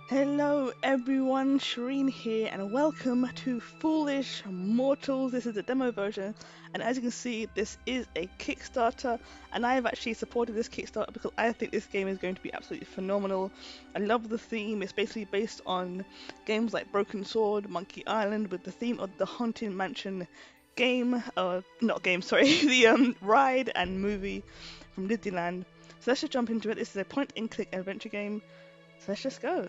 Hello everyone, Shireen here, and welcome to Foolish Mortals. This is the demo version, and as you can see, this is a Kickstarter, and I have actually supported this Kickstarter because I think this game is going to be absolutely phenomenal. I love the theme. It's basically based on games like Broken Sword, Monkey Island, with the theme of the Haunted Mansion game, not game, sorry, the ride and movie from Disneyland. So let's just jump into it. This is a point-and-click adventure game, so let's just go.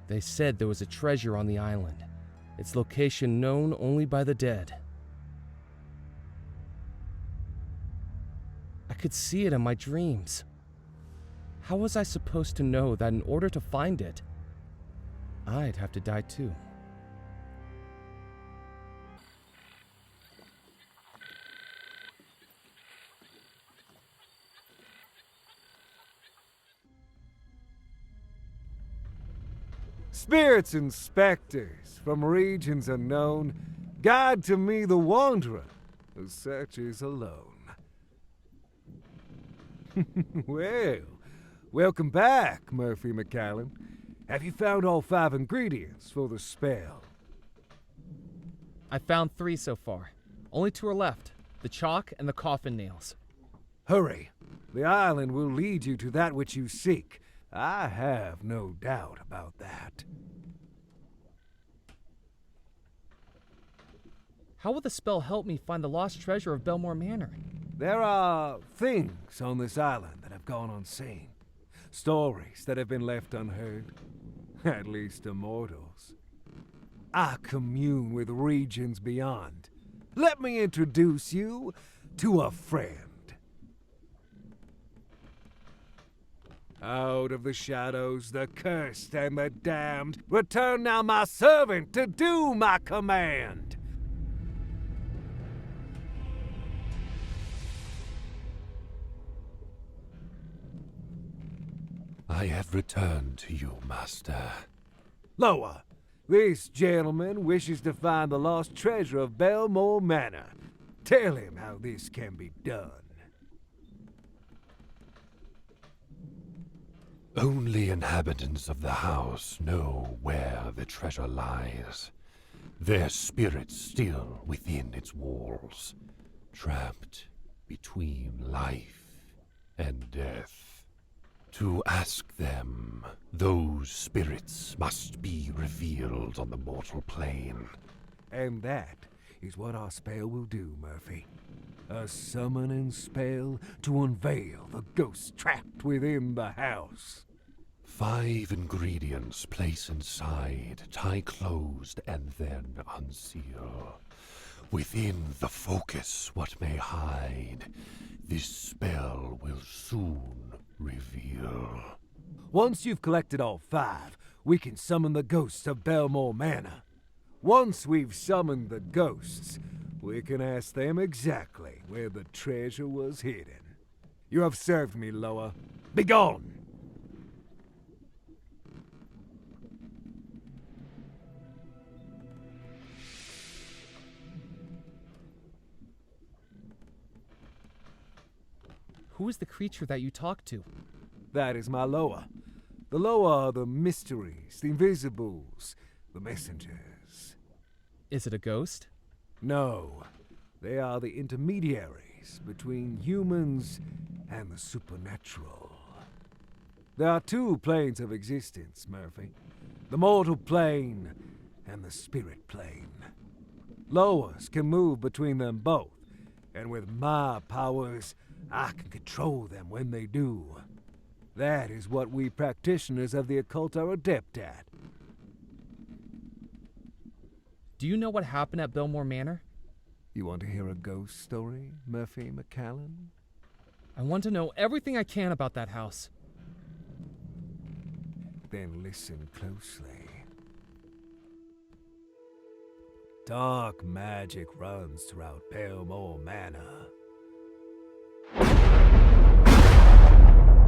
They said there was a treasure on the island, its location known only by the dead. I could see it in my dreams. How was I supposed to know that in order to find it, I'd have to die too? Spirits and specters from regions unknown, guide to me the wanderer who searches alone. Well, welcome back, Murphy McCallan. Have you found all 5 ingredients for the spell? I found 3 so far. Only 2 are left, the chalk and the coffin nails. Hurry. The island will lead you to that which you seek. I have no doubt about that. How will the spell help me find the lost treasure of Bellemore Manor? There are things on this island that have gone unseen. Stories that have been left unheard. At least to mortals. I commune with regions beyond. Let me introduce you to a friend. Out of the shadows, the cursed and the damned, return now my servant to do my command. I have returned to you, Master. Lower. This gentleman wishes to find the lost treasure of Bellemore Manor. Tell him how this can be done. Only inhabitants of the house know where the treasure lies. Their spirits still within its walls, trapped between life and death. To ask them, those spirits must be revealed on the mortal plane. And that is what our spell will do, Murphy. A summoning spell to unveil the ghost trapped within the house. 5 ingredients place inside, tie closed, and then unseal. Within the focus what may hide, this spell will soon reveal. Once you've collected all 5, we can summon the ghosts of Bellemore Manor. Once we've summoned the ghosts, we can ask them exactly where the treasure was hidden. You have served me, Loa. Begone! Who is the creature that you talked to? That is my Loa. The Loa are the mysteries, the invisibles, the messengers. Is it a ghost? No, they are the intermediaries between humans and the supernatural. There are 2 planes of existence, Murphy. The mortal plane and the spirit plane. Loas can move between them both, and with my powers, I can control them when they do. That is what we practitioners of the occult are adept at. Do you know what happened at Bellemore Manor? You want to hear a ghost story, Murphy McCallan? I want to know everything I can about that house. Then listen closely. Dark magic runs throughout Bellemore Manor.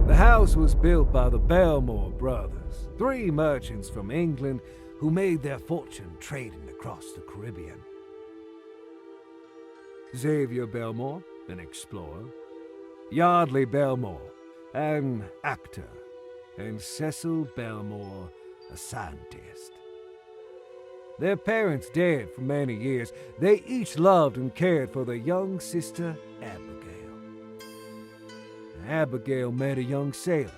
The house was built by the Bellemore brothers, 3 merchants from England who made their fortune trading across the Caribbean. Xavier Bellemore, an explorer, Yardley Bellemore, an actor, and Cecil Bellemore, a scientist. Their parents dead for many years. They each loved and cared for their young sister, Abigail. Abigail met a young sailor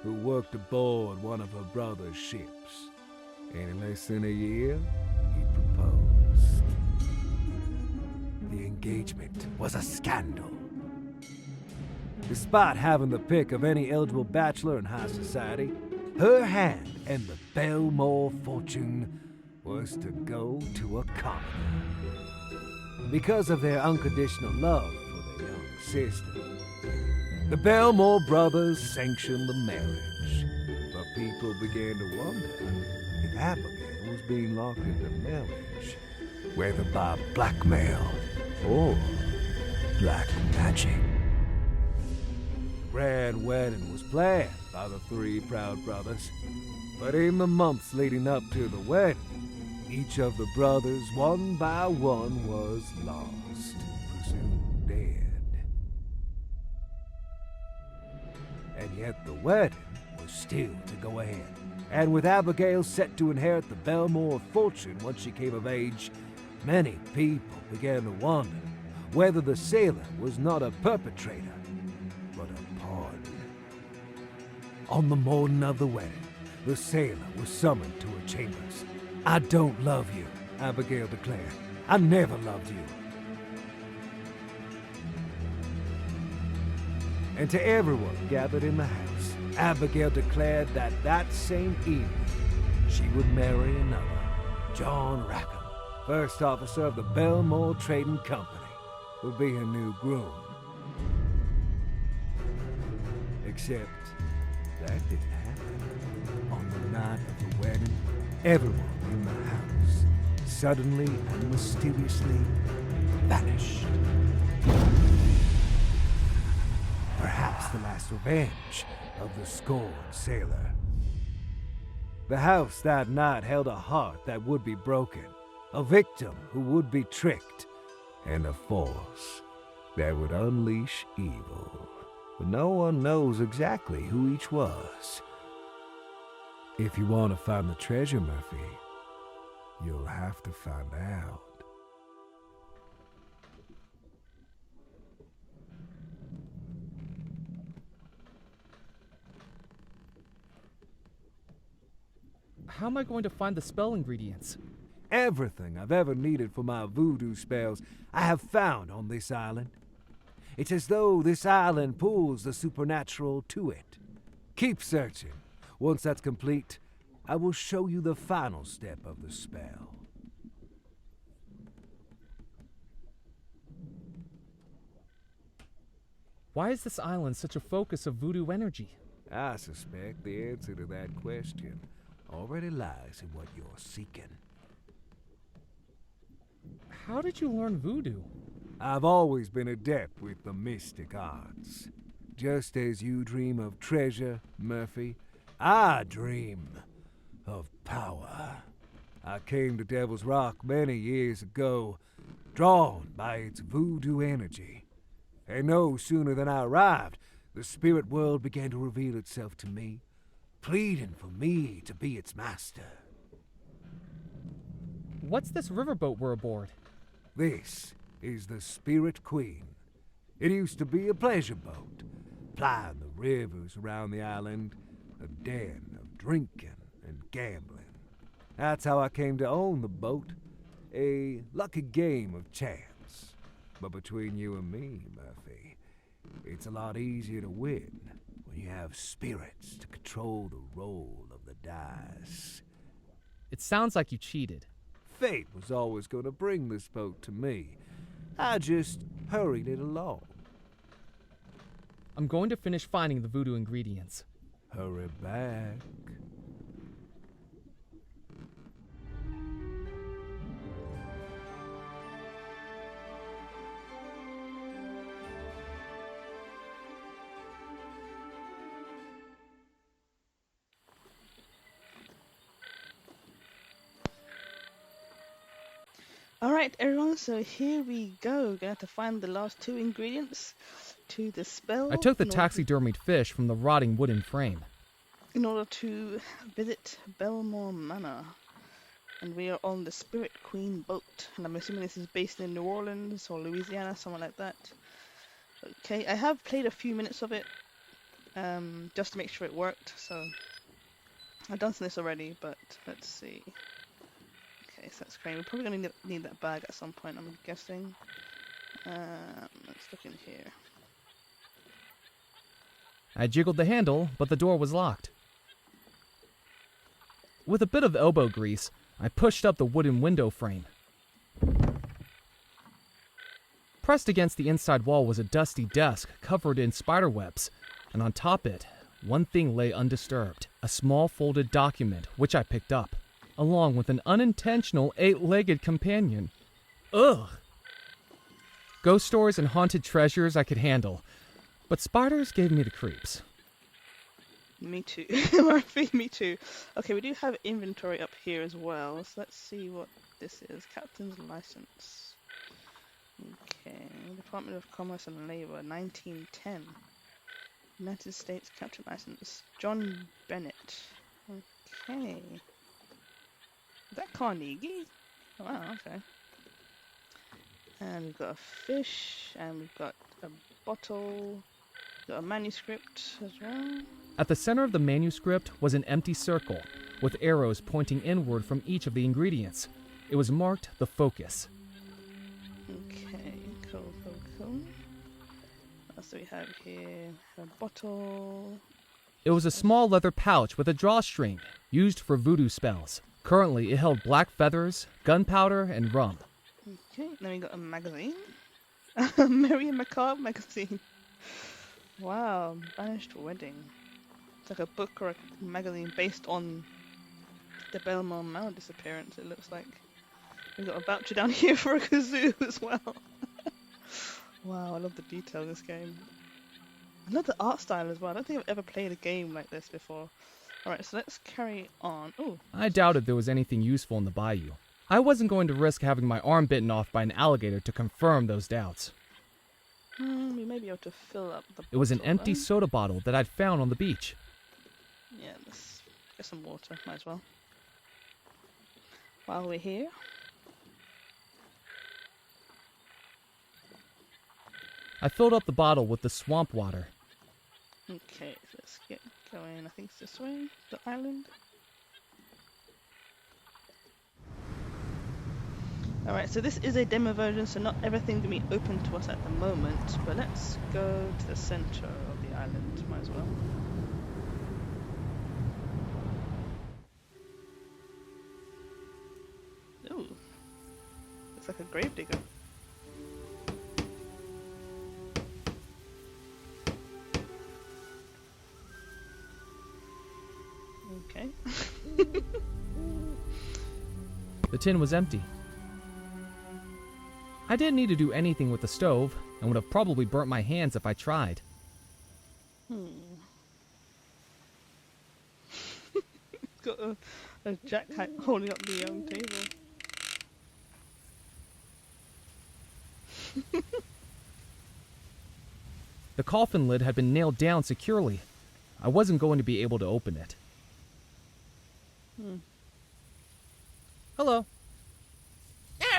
who worked aboard one of her brother's ships. And in less than a year, he proposed. The engagement was a scandal. Despite having the pick of any eligible bachelor in high society, her hand and the Bellemore fortune was to go to a commoner. Because of their unconditional love for their young sister, the Bellemore brothers sanctioned the marriage, but people began to wonder if Abigail was being locked into marriage, whether by blackmail or black magic. The grand wedding was planned by the 3 proud brothers, but in the months leading up to the wedding, each of the brothers, one by one, was lost, presumed dead. And yet the wedding was still to go ahead. And with Abigail set to inherit the Bellemore fortune once she came of age, many people began to wonder whether the sailor was not a perpetrator, but a pawn. On the morning of the wedding, the sailor was summoned to her chambers. "I don't love you," Abigail declared. "I never loved you." And to everyone gathered in the house, Abigail declared that that same evening she would marry another, John Rackham, first officer of the Bellemore Trading Company, would be her new groom. Except that didn't happen. On the night of the wedding, everyone in the house suddenly and mysteriously vanished. Perhaps the last revenge of the scorned sailor. The house that night held a heart that would be broken, a victim who would be tricked, and a force that would unleash evil. But no one knows exactly who each was. If you want to find the treasure, Murphy, you'll have to find out. How am I going to find the spell ingredients? Everything I've ever needed for my voodoo spells I have found on this island. It's as though this island pulls the supernatural to it. Keep searching. Once that's complete, I will show you the final step of the spell. Why is this island such a focus of voodoo energy? I suspect the answer to that question already lies in what you're seeking. How did you learn voodoo? I've always been adept with the mystic arts. Just as you dream of treasure, Murphy, I dream of power. I came to Devil's Rock many years ago, drawn by its voodoo energy. And no sooner than I arrived, the spirit world began to reveal itself to me, pleading for me to be its master. What's this riverboat we're aboard? This is the Spirit Queen. It used to be a pleasure boat, plying the rivers around the island, a den of drinking and gambling. That's how I came to own the boat, a lucky game of chance. But between you and me, Murphy, it's a lot easier to win when you have spirits to control the roll of the dice. It sounds like you cheated. Fate was always going to bring this boat to me. I just hurried it along. I'm going to finish finding the voodoo ingredients. Hurry back. Alright everyone, so here we go. We're gonna have to find the last two ingredients to the spell. I took the taxidermied fish from the rotting wooden frame. In order to visit Bellemore Manor. And we are on the Spirit Queen boat. And I'm assuming this is based in New Orleans or Louisiana, somewhere like that. Okay, I have played a few minutes of it, just to make sure it worked, so I've done some of this already, but let's see. Okay, so that's great. We're probably going to need that bag at some point, I'm guessing. Let's look in here. I jiggled the handle, but the door was locked. With a bit of elbow grease, I pushed up the wooden window frame. Pressed against the inside wall was a dusty desk covered in spider webs, and on top it, one thing lay undisturbed, a small folded document which I picked up, along with an unintentional 8-legged companion. Ugh! Ghost stories and haunted treasures I could handle, but spiders gave me the creeps. Me too. Murphy, me too. Okay, we do have inventory up here as well, so let's see what this is. Captain's license. Okay, Department of Commerce and Labor, 1910. United States Captain license. John Bennett. Okay. Is that Carnegie? Oh, wow, okay. And we've got a fish, and we've got a bottle, got a manuscript as well. At the center of the manuscript was an empty circle, with arrows pointing inward from each of the ingredients. It was marked the focus. Okay, cool. What else do we have here? A bottle. It was a small leather pouch with a drawstring, used for voodoo spells. Currently, it held black feathers, gunpowder, and rum. Okay, then we got a magazine. Murphy McCallan magazine. Wow, Banished Wedding. It's like a book or a magazine based on the Bellemore Manor disappearance, it looks like. We've got a voucher down here for a kazoo as well. Wow, I love the detail of this game. I love the art style as well. I don't think I've ever played a game like this before. Alright, so let's carry on. Oh, I doubted there was anything useful in the bayou. I wasn't going to risk having my arm bitten off by an alligator to confirm those doubts. we may be able to fill up the It was an bottle, empty though. soda bottle that I'd found on the beach. Yeah, let's get some water, might as well. While we're here. I filled up the bottle with the swamp water. Okay, so let's get going. I think it's this way, the island. Alright, so this is a demo version, so not everything can be open to us at the moment, but let's go to the center of the island, might as well. Ooh, looks like a gravedigger. Okay. The tin was empty. I didn't need to do anything with the stove, and would have probably burnt my hands if I tried. Got a jack holding up the table. The coffin lid had been nailed down securely. I wasn't going to be able to open it. Hello.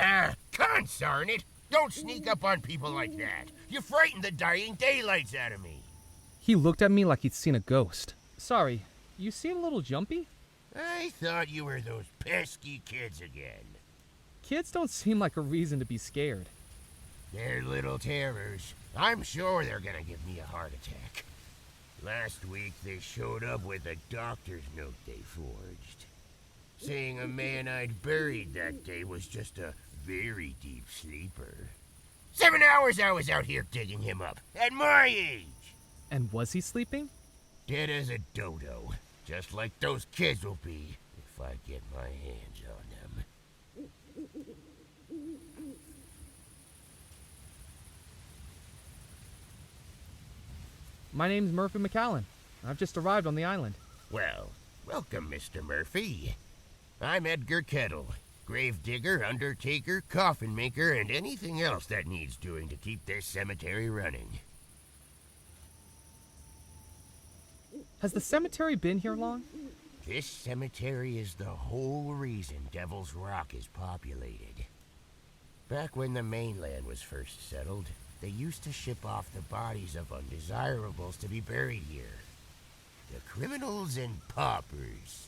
Ah, consarn it! Don't sneak up on people like that. You frighten the dying daylights out of me. He looked at me like he'd seen a ghost. Sorry, you seem a little jumpy? I thought you were those pesky kids again. Kids don't seem like a reason to be scared. They're little terrors. I'm sure they're gonna give me a heart attack. Last week they showed up with a doctor's note they forged, saying a man I'd buried that day was just a very deep sleeper. 7 hours I was out here digging him up, at my age! And was he sleeping? Dead as a dodo, just like those kids will be if I get my hands on them. My name's Murphy McCallan. I've just arrived on the island. Well, welcome, Mr. Murphy. I'm Edgar Kettle, gravedigger, undertaker, coffin maker, and anything else that needs doing to keep this cemetery running. Has the cemetery been here long? This cemetery is the whole reason Devil's Rock is populated. Back when the mainland was first settled, they used to ship off the bodies of undesirables to be buried here. The criminals and paupers.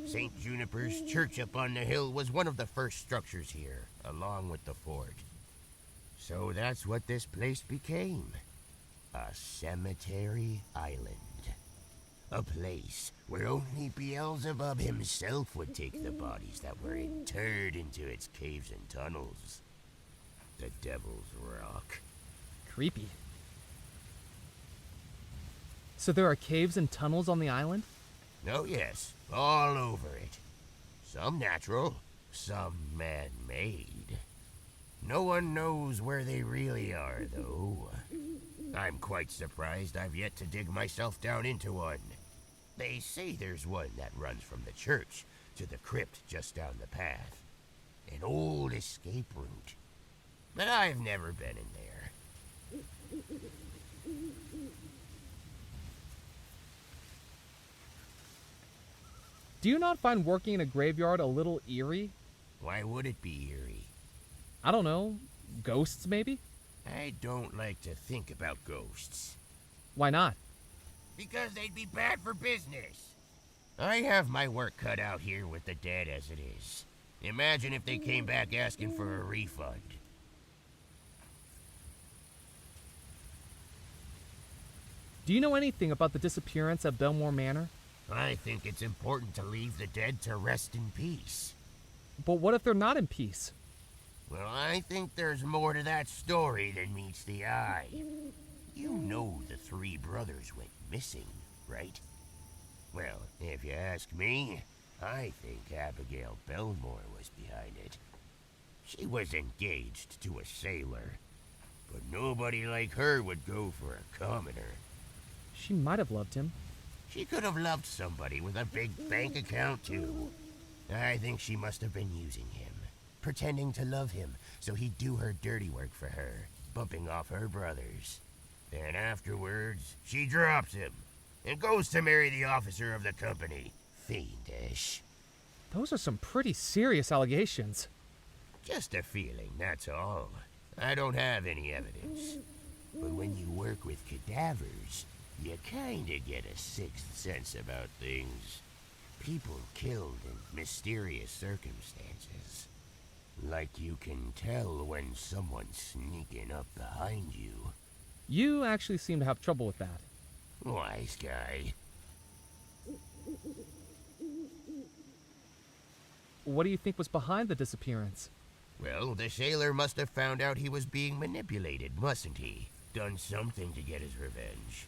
St. Juniper's Church up on the hill was one of the first structures here, along with the fort. So that's what this place became. A cemetery island. A place where only Beelzebub himself would take the bodies that were interred into its caves and tunnels. The Devil's Rock. Creepy. So there are caves and tunnels on the island? Oh yes, all over it. Some natural, some man-made. No one knows where they really are, though. I'm quite surprised I've yet to dig myself down into one. They say there's one that runs from the church to the crypt just down the path. An old escape route. But I've never been in there. Do you not find working in a graveyard a little eerie? Why would it be eerie? I don't know. Ghosts, maybe? I don't like to think about ghosts. Why not? Because they'd be bad for business. I have my work cut out here with the dead as it is. Imagine if they came back asking for a refund. Do you know anything about the disappearance at Bellemore Manor? I think it's important to leave the dead to rest in peace. But what if they're not in peace? Well, I think there's more to that story than meets the eye. You know the three brothers went missing, right? Well, if you ask me, I think Abigail Bellemore was behind it. She was engaged to a sailor, but nobody like her would go for a commoner. She might have loved him. She could have loved somebody with a big bank account, too. I think she must have been using him, pretending to love him so he'd do her dirty work for her, bumping off her brothers. Then afterwards, she drops him and goes to marry the officer of the company. Fiendish. Those are some pretty serious allegations. Just a feeling, that's all. I don't have any evidence. But when you work with cadavers, you kinda get a sixth sense about things. People killed in mysterious circumstances. Like you can tell when someone's sneaking up behind you. You actually seem to have trouble with that. Wise guy. What do you think was behind the disappearance? Well, the sailor must have found out he was being manipulated, mustn't he? Done something to get his revenge.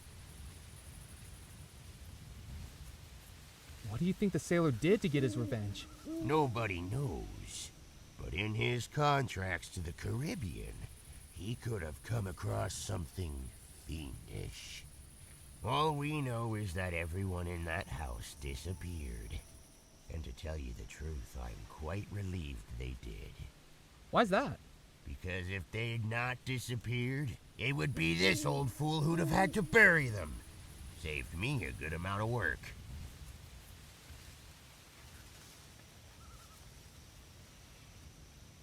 What do you think the sailor did to get his revenge? Nobody knows. But in his contracts to the Caribbean, he could have come across something fiendish. All we know is that everyone in that house disappeared. And to tell you the truth, I'm quite relieved they did. Why's that? Because if they'd not disappeared, it would be this old fool who'd have had to bury them. Saved me a good amount of work.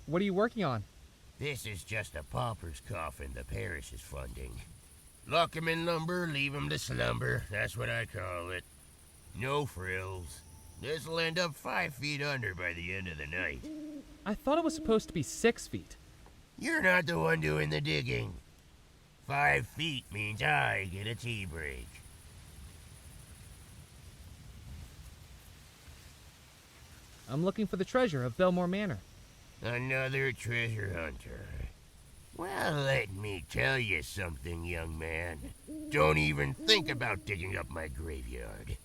What are you working on? This is just a pauper's coffin the parish is funding. Lock him in lumber, leave him to slumber. That's what I call it. No frills. This'll end up 5 feet under by the end of the night. I thought it was supposed to be 6 feet. You're not the one doing the digging. 5 feet means I get a tea break. I'm looking for the treasure of Bellemore Manor. Another treasure hunter. Well, let me tell you something, young man. Don't even think about digging up my graveyard.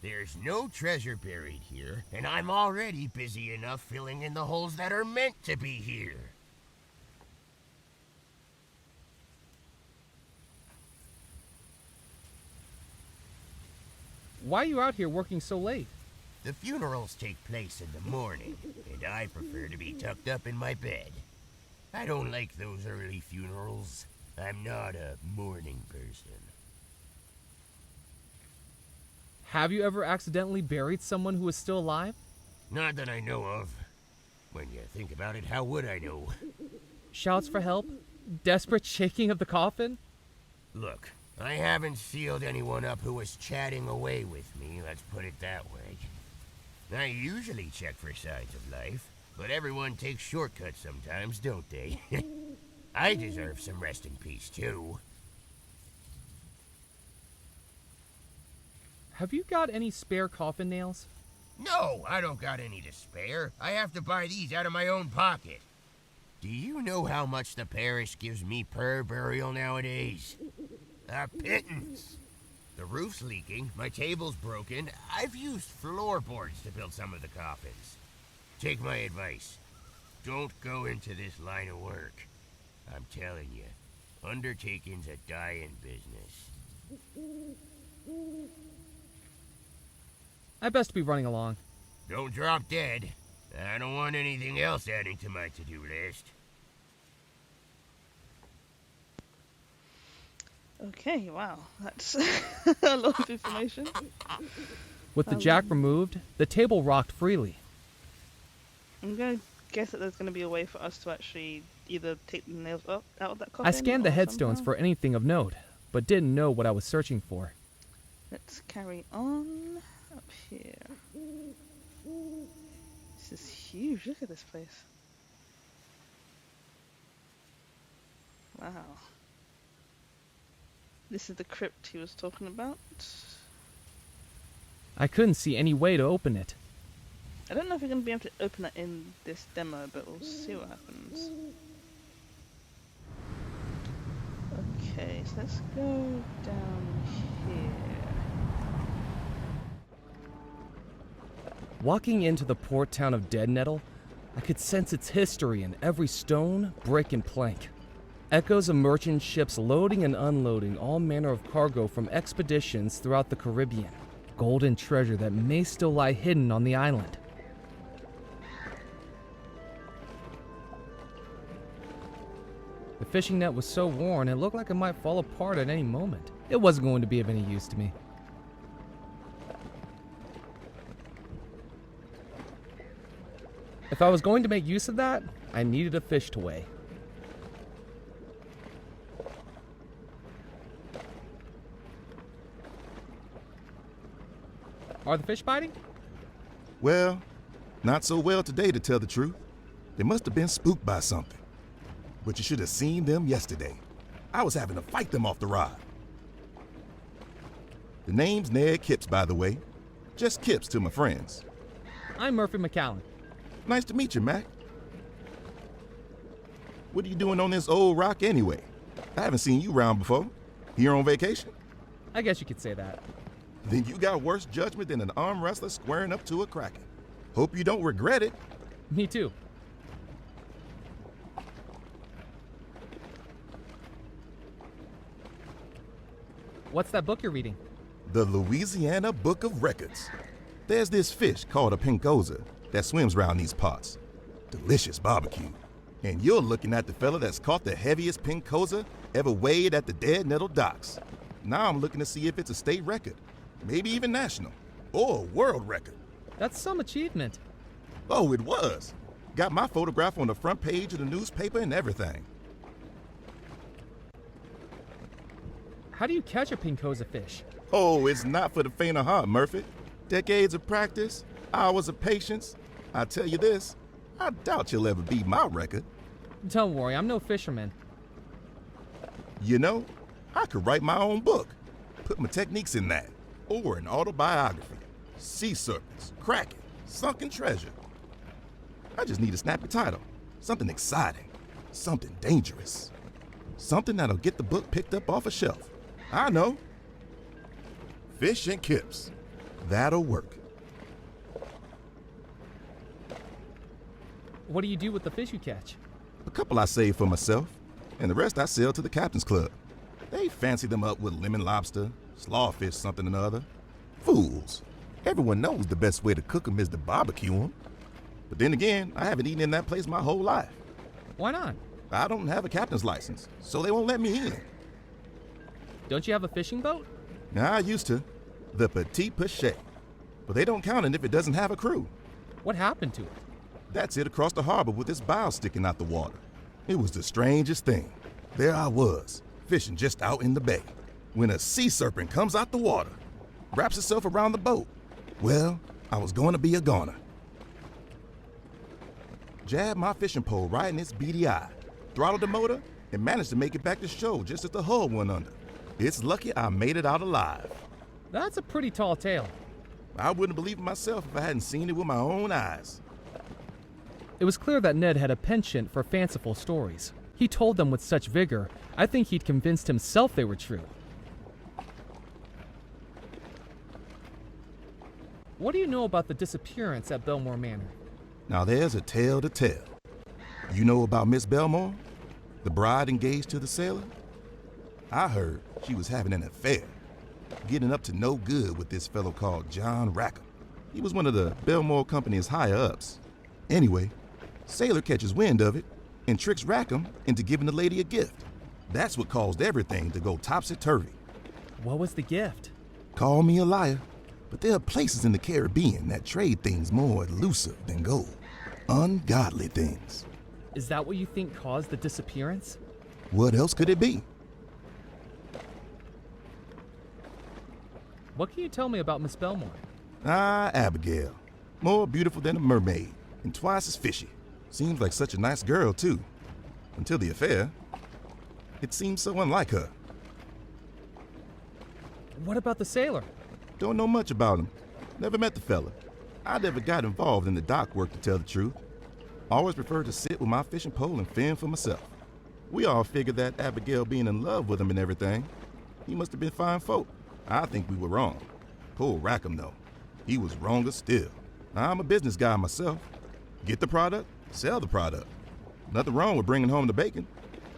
There's no treasure buried here, and I'm already busy enough filling in the holes that are meant to be here. Why are you out here working so late? The funerals take place in the morning, and I prefer to be tucked up in my bed. I don't like those early funerals. I'm not a morning person. Have you ever accidentally buried someone who is still alive? Not that I know of. When you think about it, how would I know? Shouts for help? Desperate shaking of the coffin? Look, I haven't sealed anyone up who was chatting away with me, let's put it that way. I usually check for signs of life, but everyone takes shortcuts sometimes, don't they? I deserve some rest in peace, too. Have you got any spare coffin nails? No, I don't got any to spare. I have to buy these out of my own pocket. Do you know how much the parish gives me per burial nowadays? A pittance. The roof's leaking, my table's broken. I've used floorboards to build some of the coffins. Take my advice. Don't go into this line of work. I'm telling you, undertaking's a dying business. I best be running along. Don't drop dead. I don't want anything else adding to my to-do list. Okay, wow, that's a lot of information. With the jack removed, the table rocked freely. I'm gonna guess that there's gonna be a way for us to actually either take the nails out of that coffin. I scanned the or headstones somehow. for anything of note, but didn't know what I was searching for. Let's carry on up here. This is huge. Look at this place. Wow. This is the crypt he was talking about. I couldn't see any way to open it. I don't know if we're going to be able to open that in this demo, but we'll see what happens. Okay, so let's go down here. Walking into the port town of Dead Nettle, I could sense its history in every stone, brick, and plank. Echoes of merchant ships loading and unloading all manner of cargo from expeditions throughout the Caribbean. Gold and treasure that may still lie hidden on the island. The fishing net was so worn it looked like it might fall apart at any moment. It wasn't going to be of any use to me. If I was going to make use of that, I needed a fish to weigh. Are the fish biting? Well, not so well today to tell the truth. They must have been spooked by something. But you should have seen them yesterday. I was having to fight them off the rod. The name's Ned Kipps, by the way. Just Kipps to my friends. I'm Murphy McCallan. Nice to meet you, Mac. What are you doing on this old rock anyway? I haven't seen you around before. Here on vacation? I guess you could say that. Then you got worse judgment than an arm wrestler squaring up to a kraken. Hope you don't regret it. Me too. What's that book you're reading? The Louisiana Book of Records. There's this fish called a pinkoza that swims around these parts. Delicious barbecue. And you're looking at the fella that's caught the heaviest pinkoza ever weighed at the Dead Nettle Docks. Now I'm looking to see if it's a state record, maybe even national, or a world record. That's some achievement. Oh, it was. Got my photograph on the front page of the newspaper and everything. How do you catch a pinkoza fish? Oh, it's not for the faint of heart, Murphy. Decades of practice, hours of patience. I tell you this, I doubt you'll ever beat my record. Don't worry, I'm no fisherman. You know, I could write my own book, put my techniques in that, or an autobiography. Sea serpents, kraken, sunken treasure. I just need a snappy title, something exciting, something dangerous, something that'll get the book picked up off a shelf. I know. Fish and Kipps. That'll work. What do you do with the fish you catch? A couple I save for myself, and the rest I sell to the Captain's Club. They fancy them up with lemon lobster, slawfish something or other. Fools. Everyone knows the best way to cook them is to barbecue them. But then again, I haven't eaten in that place my whole life. Why not? I don't have a captain's license, so they won't let me in. Don't you have a fishing boat? Now, I used to. The Petit Pichet. But they don't count it if it doesn't have a crew. What happened to it? That's it across the harbor with its bow sticking out the water. It was the strangest thing. There I was, fishing just out in the bay, when a sea serpent comes out the water, wraps itself around the boat. Well, I was going to be a goner. Jabbed my fishing pole right in its beady eye, throttled the motor, and managed to make it back to shore just as the hull went under. It's lucky I made it out alive. That's a pretty tall tale. I wouldn't believe it myself if I hadn't seen it with my own eyes. It was clear that Ned had a penchant for fanciful stories. He told them with such vigor, I think he'd convinced himself they were true. What do you know about the disappearance at Bellemore Manor? Now there's a tale to tell. You know about Miss Bellemore? The bride engaged to the sailor? I heard she was having an affair, getting up to no good with this fellow called John Rackham. He was one of the Bellemore Company's higher-ups. Anyway, sailor catches wind of it and tricks Rackham into giving the lady a gift. That's what caused everything to go topsy-turvy. What was the gift? Call me a liar, but there are places in the Caribbean that trade things more elusive than gold. Ungodly things. Is that what you think caused the disappearance? What else could it be? What can you tell me about Miss Bellemore? Ah, Abigail. More beautiful than a mermaid, and twice as fishy. Seems like such a nice girl, too. Until the affair. It seems so unlike her. What about the sailor? Don't know much about him. Never met the fella. I never got involved in the dock work, to tell the truth. Always preferred to sit with my fishing pole and fend for myself. We all figured that Abigail being in love with him and everything. He must have been fine folk. I think we were wrong. Poor Rackham, though. He was wronger still. I'm a business guy myself. Get the product, sell the product. Nothing wrong with bringing home the bacon.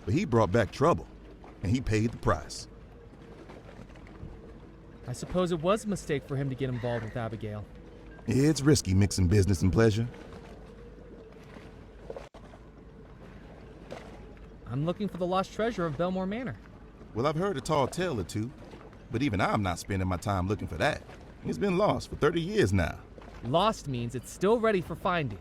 But he brought back trouble, and he paid the price. I suppose it was a mistake for him to get involved with Abigail. It's risky mixing business and pleasure. I'm looking for the lost treasure of Bellemore Manor. Well, I've heard a tall tale or two, but even I'm not spending my time looking for that. It's been lost for 30 years now. Lost means it's still ready for finding.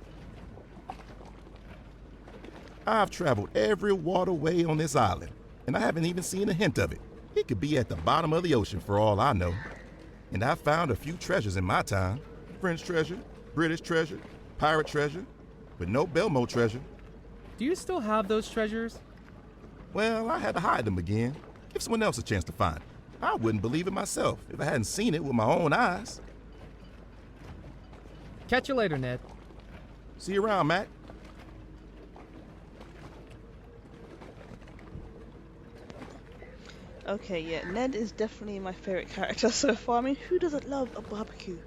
I've traveled every waterway on this island, and I haven't even seen a hint of it. It could be at the bottom of the ocean for all I know. And I've found a few treasures in my time. French treasure, British treasure, pirate treasure. but no Bellemore treasure. Do you still have those treasures? Well, I had to hide them again. Give someone else a chance to find it. I wouldn't believe it myself if I hadn't seen it with my own eyes. Catch you later, Ned. See you around, Mac. Okay, yeah, Ned is definitely my favorite character so far. I mean, who doesn't love a barbecue?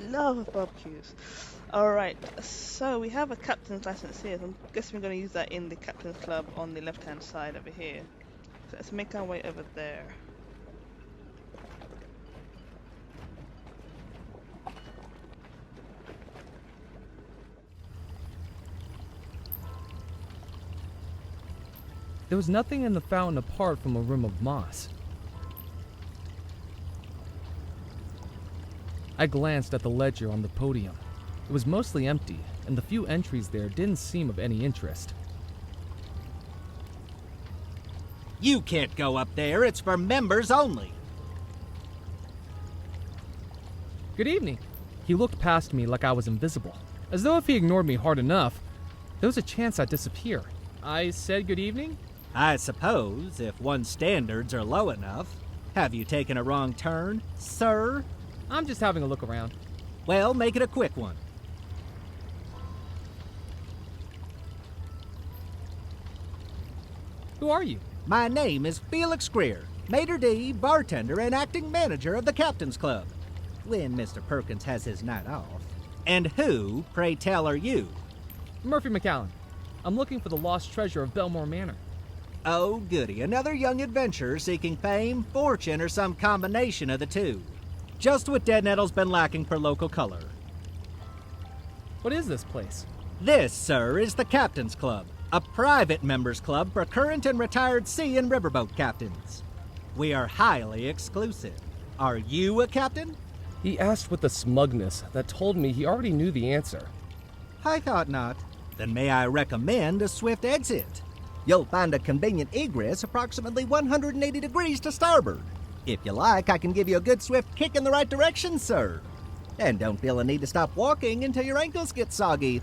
Love barbecues. Alright, so we have a captain's license here. So I'm guessing we're going to use that in the captain's club on the left-hand side over here. So let's make our way over there. There was nothing in the fountain apart from a rim of moss. I glanced at the ledger on the podium. It was mostly empty, and the few entries there didn't seem of any interest. You can't go up there. It's for members only. Good evening. He looked past me like I was invisible, as though if he ignored me hard enough, there was a chance I'd disappear. I said good evening? I suppose, if one's standards are low enough. Have you taken a wrong turn, sir? I'm just having a look around. Well, make it a quick one. Who are you? My name is Felix Greer, maitre d', bartender, and acting manager of the Captain's Club, when Mr. Perkins has his night off. And who, pray tell, are you? Murphy McCallan. I'm looking for the lost treasure of Bellemore Manor. Oh, goody, another young adventurer seeking fame, fortune, or some combination of the two. Just what Dead Nettle's been lacking for local color. What is this place? This, sir, is the Captain's Club, a private members club for current and retired sea and riverboat captains. We are highly exclusive. Are you a captain? He asked with a smugness that told me he already knew the answer. I thought not. Then may I recommend a swift exit? You'll find a convenient egress approximately 180 degrees to starboard. If you like, I can give you a good swift kick in the right direction, sir. And don't feel a need to stop walking until your ankles get soggy.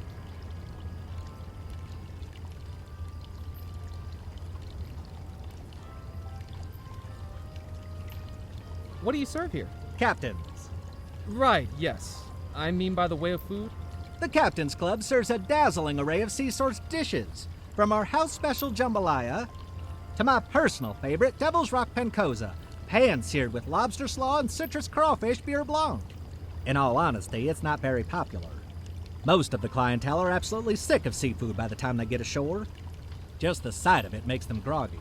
What do you serve here? Captains. Right, yes. I mean by the way of food? The Captain's Club serves a dazzling array of sea-sourced dishes, from our house special jambalaya to my personal favorite, Devil's Rock Pancosa, pan-seared with lobster slaw and citrus crawfish beurre blanc. In all honesty, it's not very popular. Most of the clientele are absolutely sick of seafood by the time they get ashore. Just the sight of it makes them groggy.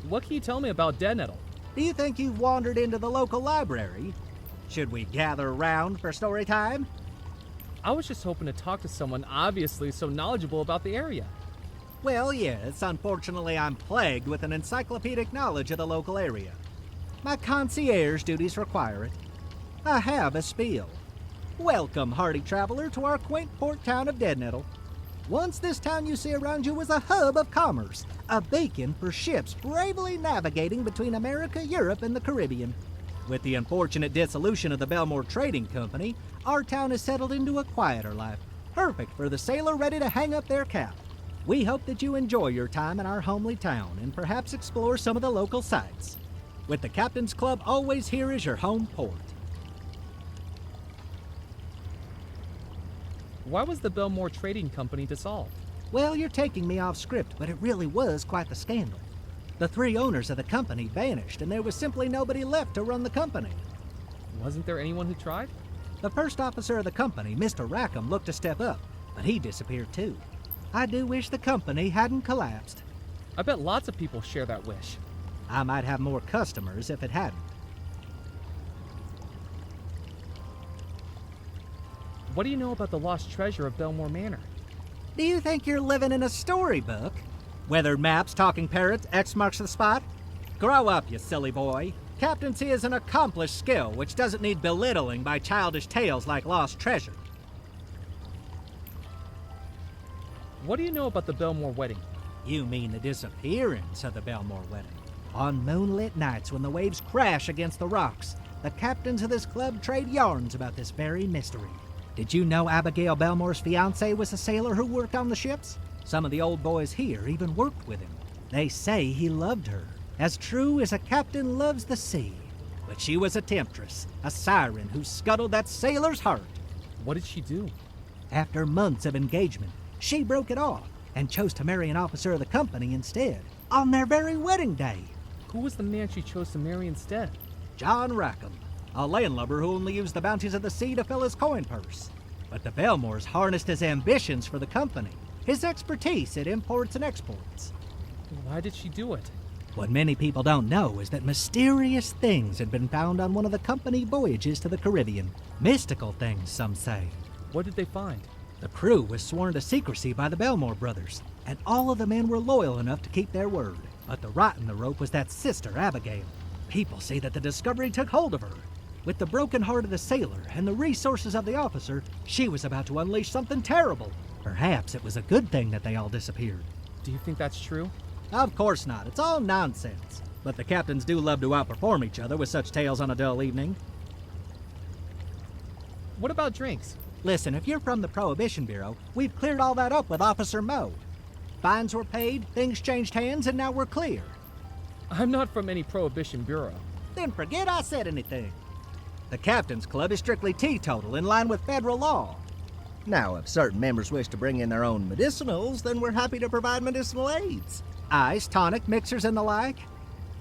What can you tell me about Dead Nettle? Do you think you've wandered into the local library? Should we gather around for story time? I was just hoping to talk to someone obviously so knowledgeable about the area. Well, yes, unfortunately I'm plagued with an encyclopedic knowledge of the local area. My concierge duties require it. I have a spiel. Welcome, hardy traveler, to our quaint port town of Dead Nettle. Once this town you see around you was a hub of commerce, a beacon for ships bravely navigating between America, Europe, and the Caribbean. With the unfortunate dissolution of the Bellemore Trading Company, our town has settled into a quieter life, perfect for the sailor ready to hang up their cap. We hope that you enjoy your time in our homely town and perhaps explore some of the local sights. With the Captain's Club always here as your home port. Why was the Bellemore Trading Company dissolved? Well, you're taking me off script, but it really was quite the scandal. The three owners of the company vanished, and there was simply nobody left to run the company. Wasn't there anyone who tried? The first officer of the company, Mr. Rackham, looked to step up, but he disappeared too. I do wish the company hadn't collapsed. I bet lots of people share that wish. I might have more customers if it hadn't. What do you know about the lost treasure of Bellemore Manor? Do you think you're living in a storybook? Weathered maps, talking parrots, X marks the spot? Grow up, you silly boy. Captaincy is an accomplished skill which doesn't need belittling by childish tales like lost treasure. What do you know about the Bellemore wedding? You mean the disappearance of the Bellemore wedding? On moonlit nights when the waves crash against the rocks, the captains of this club trade yarns about this very mystery. Did you know Abigail Bellemore's fiancé was a sailor who worked on the ships? Some of the old boys here even worked with him. They say he loved her, as true as a captain loves the sea. But she was a temptress, a siren who scuttled that sailor's heart. What did she do? After months of engagement, she broke it off and chose to marry an officer of the company instead, on their very wedding day. Who was the man she chose to marry instead? John Rackham, a landlubber who only used the bounties of the sea to fill his coin purse. But the Bellemores harnessed his ambitions for the company, his expertise at imports and exports. Why did she do it? What many people don't know is that mysterious things had been found on one of the company voyages to the Caribbean. Mystical things, some say. What did they find? The crew was sworn to secrecy by the Bellemore brothers, and all of the men were loyal enough to keep their word. But the rot in the rope was that sister, Abigail. People say that the discovery took hold of her. With the broken heart of the sailor and the resources of the officer, she was about to unleash something terrible. Perhaps it was a good thing that they all disappeared. Do you think that's true? Of course not. It's all nonsense. But the captains do love to outperform each other with such tales on a dull evening. What about drinks? Listen, if you're from the Prohibition Bureau, we've cleared all that up with Officer Moe. Fines were paid, things changed hands, and now we're clear. I'm not from any Prohibition Bureau. Then forget I said anything. The Captain's Club is strictly teetotal, in line with federal law. Now, if certain members wish to bring in their own medicinals, then we're happy to provide medicinal aids. Ice, tonic, mixers, and the like.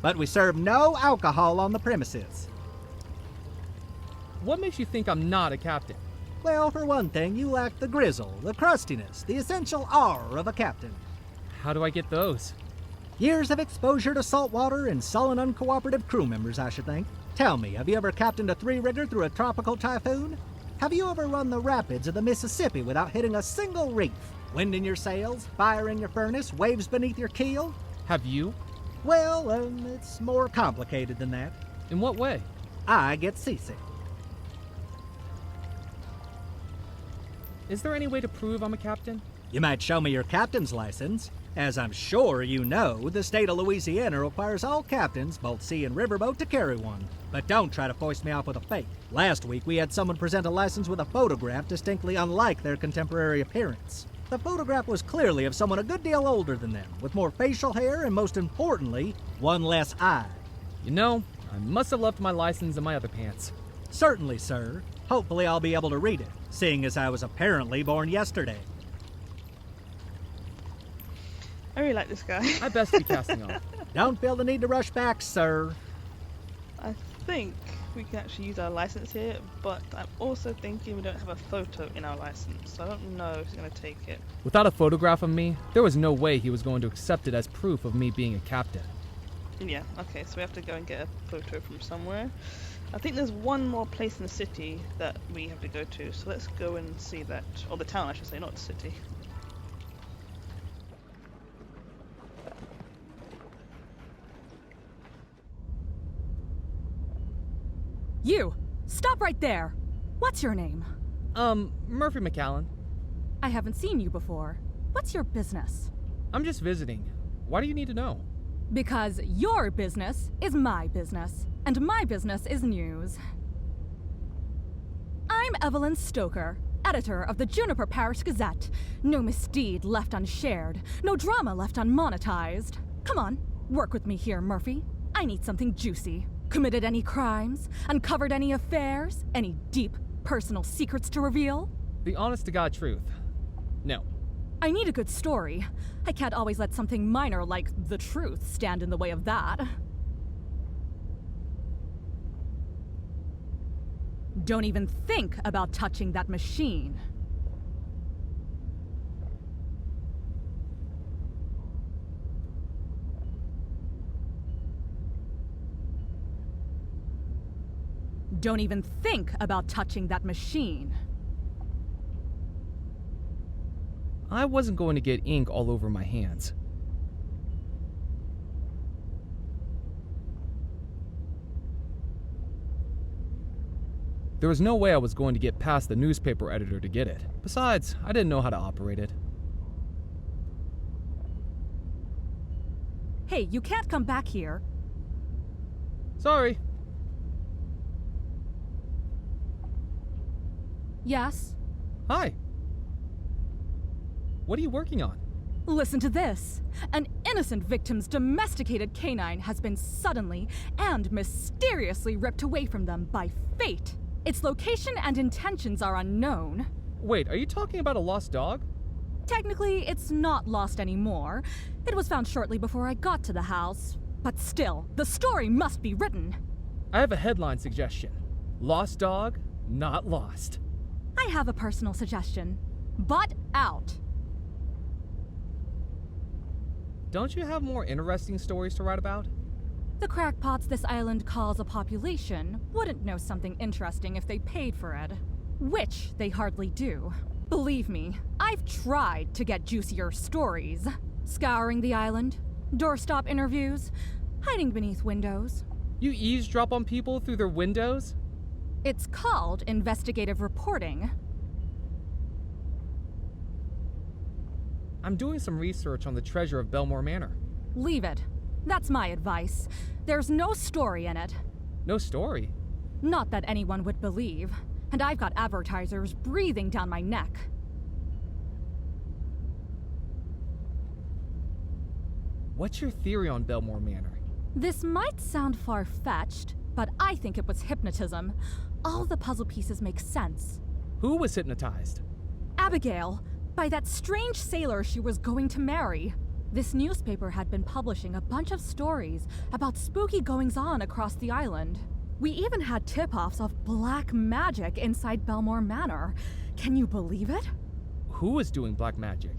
But we serve no alcohol on the premises. What makes you think I'm not a captain? Well, for one thing, you lack the grizzle, the crustiness, the essential R of a captain. How do I get those? Years of exposure to salt water and sullen, uncooperative crew members, I should think. Tell me, have you ever captained a three-rigger through a tropical typhoon? Have you ever run the rapids of the Mississippi without hitting a single reef? Wind in your sails, fire in your furnace, waves beneath your keel? Have you? Well, it's more complicated than that. In what way? I get seasick. Is there any way to prove I'm a captain? You might show me your captain's license. As I'm sure you know, the state of Louisiana requires all captains, both sea and riverboat, to carry one. But don't try to foist me off with a fake. Last week we had someone present a license with a photograph distinctly unlike their contemporary appearance. The photograph was clearly of someone a good deal older than them, with more facial hair and, most importantly, one less eye. You know, I must have left my license in my other pants. Certainly, sir. Hopefully I'll be able to read it, seeing as I was apparently born yesterday. I really like this guy. I best be casting off. Don't feel the need to rush back, sir. I think we can actually use our license here, but I'm also thinking we don't have a photo in our license, so I don't know if he's going to take it. Without a photograph of me, there was no way he was going to accept it as proof of me being a captain. Yeah, okay, so we have to go and get a photo from somewhere. I think there's one more place in the city that we have to go to, so let's go and see that. Or the town, I should say, not the city. You! Stop right there! What's your name? Murphy McCallan. I haven't seen you before. What's your business? I'm just visiting. Why do you need to know? Because your business is my business, and my business is news. I'm Evelyn Stoker, editor of the Juniper Parish Gazette. No misdeed left unshared, no drama left unmonetized. Come on, work with me here, Murphy. I need something juicy. Committed any crimes? Uncovered any affairs? Any deep, personal secrets to reveal? The honest-to-God truth. No. I need a good story. I can't always let something minor like the truth stand in the way of that. Don't even think about touching that machine. Don't even think about touching that machine. I wasn't going to get ink all over my hands. There was no way I was going to get past the newspaper editor to get it. Besides, I didn't know how to operate it. Hey, you can't come back here. Sorry. Yes? Hi. What are you working on? Listen to this. An innocent victim's domesticated canine has been suddenly and mysteriously ripped away from them by fate. Its location and intentions are unknown. Wait, are you talking about a lost dog? Technically, it's not lost anymore. It was found shortly before I got to the house. But still, the story must be written. I have a headline suggestion. Lost dog, not lost. I have a personal suggestion. Butt out. Don't you have more interesting stories to write about? The crackpots this island calls a population wouldn't know something interesting if they paid for it. Which they hardly do. Believe me, I've tried to get juicier stories. Scouring the island, doorstop interviews, hiding beneath windows. You eavesdrop on people through their windows? It's called investigative reporting. I'm doing some research on the treasure of Bellemore Manor. Leave it. That's my advice. There's no story in it. No story? Not that anyone would believe. And I've got advertisers breathing down my neck. What's your theory on Bellemore Manor? This might sound far-fetched, but I think it was hypnotism. All the puzzle pieces make sense. Who was hypnotized? Abigail, by that strange sailor she was going to marry. This newspaper had been publishing a bunch of stories about spooky goings-on across the island. We even had tip-offs of black magic inside Bellemore Manor. Can you believe it? Who was doing black magic?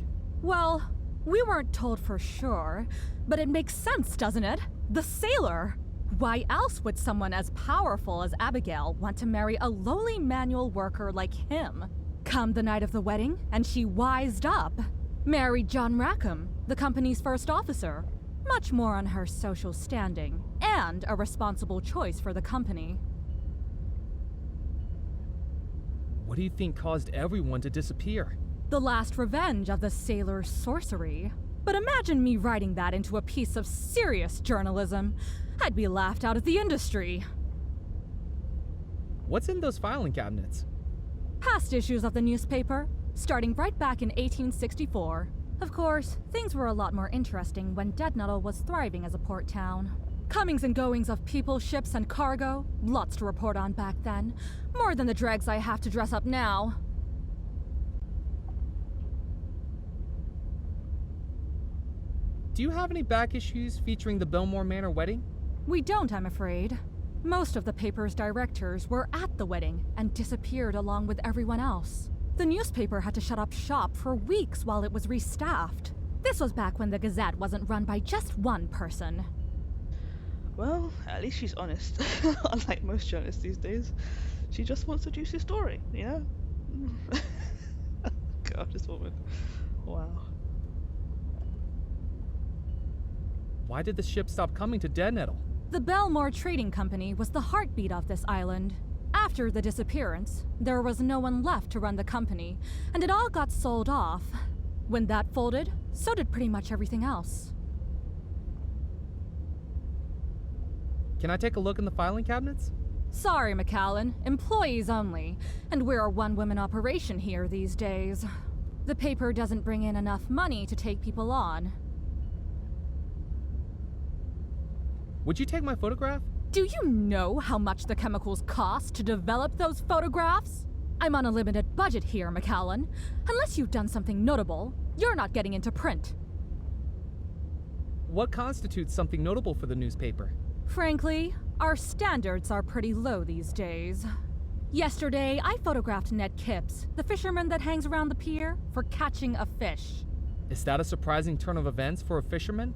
Well, we weren't told for sure, but it makes sense, doesn't it? The sailor! Why else would someone as powerful as Abigail want to marry a lowly manual worker like him? Come the night of the wedding, and she wised up. Married John Rackham, the company's first officer. Much more on her social standing, and a responsible choice for the company. What do you think caused everyone to disappear? The last revenge of the sailor's sorcery. But imagine me writing that into a piece of serious journalism. I'd be laughed out of the industry. What's in those filing cabinets? Past issues of the newspaper, starting right back in 1864. Of course, things were a lot more interesting when Deadnuttle was thriving as a port town. Comings and goings of people, ships, and cargo, lots to report on back then. More than the dregs I have to dress up now. Do you have any back issues featuring the Bellemore Manor wedding? We don't, I'm afraid. Most of the paper's directors were at the wedding and disappeared along with everyone else. The newspaper had to shut up shop for weeks while it was restaffed. This was back when the Gazette wasn't run by just one person. Well, at least she's honest. Unlike most journalists these days. She just wants a juicy story, you know? God, this woman. Wow. Why did the ship stop coming to Deadnuttle? The Bellemore Trading Company was the heartbeat of this island. After the disappearance, there was no one left to run the company, and it all got sold off. When that folded, so did pretty much everything else. Can I take a look in the filing cabinets? Sorry, McCallan. Employees only. And we're a one-woman operation here these days. The paper doesn't bring in enough money to take people on. Would you take my photograph? Do you know how much the chemicals cost to develop those photographs? I'm on a limited budget here, McCallan. Unless you've done something notable, you're not getting into print. What constitutes something notable for the newspaper? Frankly, our standards are pretty low these days. Yesterday, I photographed Ned Kipps, the fisherman that hangs around the pier, for catching a fish. Is that a surprising turn of events for a fisherman?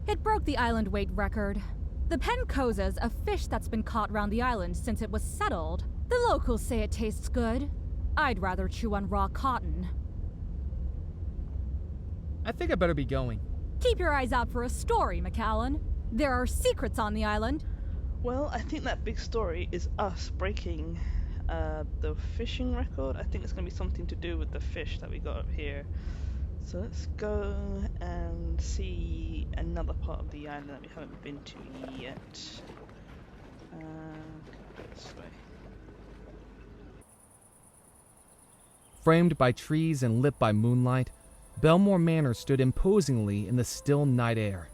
It broke the island weight record. The pen cozes a fish that's been caught round the island since it was settled. The locals say it tastes good. I'd rather chew on raw cotton. I think I better be going. Keep your eyes out for a story, McCallan. There are secrets on the island. Well, I think that big story is us breaking the fishing record. I think it's going to be something to do with the fish that we got up here. So let's go and see another part of the island that we haven't been to yet. Go this way. Framed by trees and lit by moonlight, Bellemore Manor stood imposingly in the still night air.